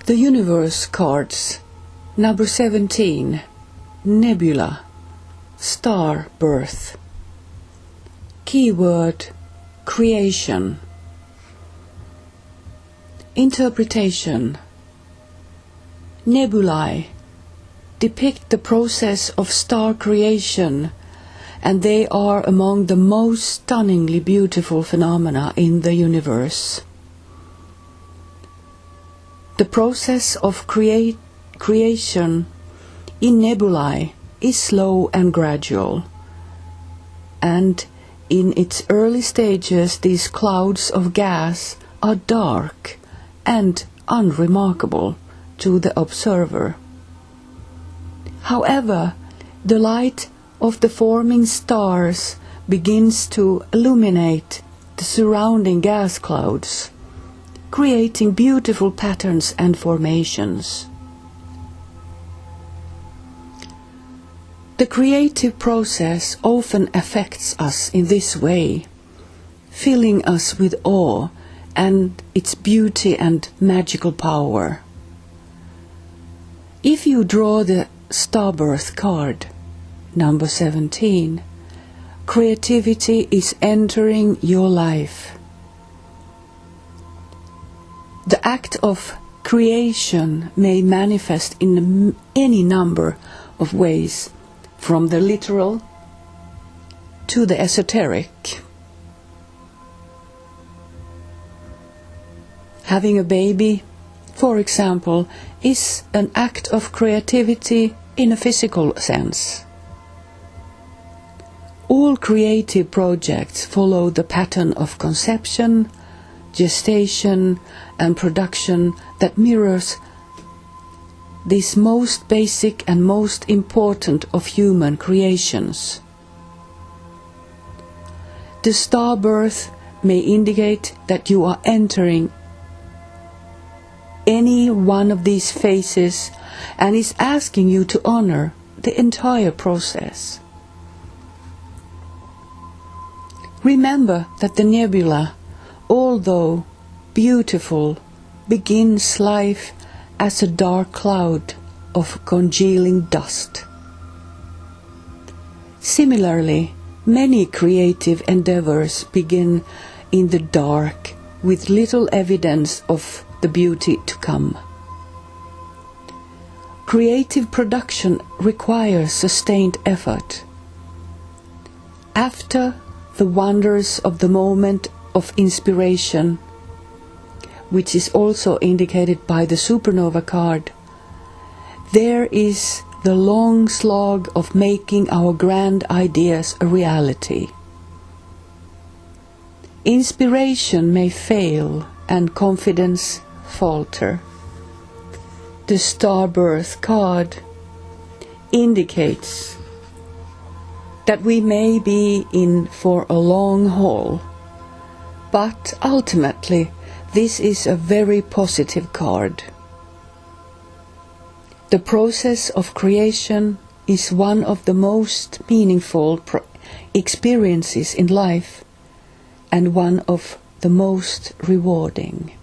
The Universe cards, number 17, Nebula, Star Birth. Keyword, Creation. Interpretation. Nebulae depict the process of star creation, and they are among the most stunningly beautiful phenomena in the universe. The process of creation in nebulae is slow and gradual, and in its early stages these clouds of gas are dark and unremarkable to the observer. However, the light of the forming stars begins to illuminate the surrounding gas clouds, creating beautiful patterns and formations. The creative process often affects us in this way, filling us with awe and its beauty and magical power. If you draw the Starbirth card, number 17, creativity is entering your life. The act of creation may manifest in any number of ways, from the literal to the esoteric. Having a baby, for example, is an act of creativity in a physical sense. All creative projects follow the pattern of conception, gestation and production that mirrors this most basic and most important of human creations. The starbirth may indicate that you are entering any one of these phases and is asking you to honor the entire process. Remember that the nebula, although beautiful, begins life as a dark cloud of congealing dust. Similarly, many creative endeavors begin in the dark with little evidence of the beauty to come. Creative production requires sustained effort. After the wonders of the moment of inspiration, which is also indicated by the supernova card, there is the long slog of making our grand ideas a reality. Inspiration may fail and confidence falter. The Starbirth card indicates that we may be in for a long haul, but ultimately this is a very positive card. The process of creation is one of the most meaningful experiences in life and one of the most rewarding.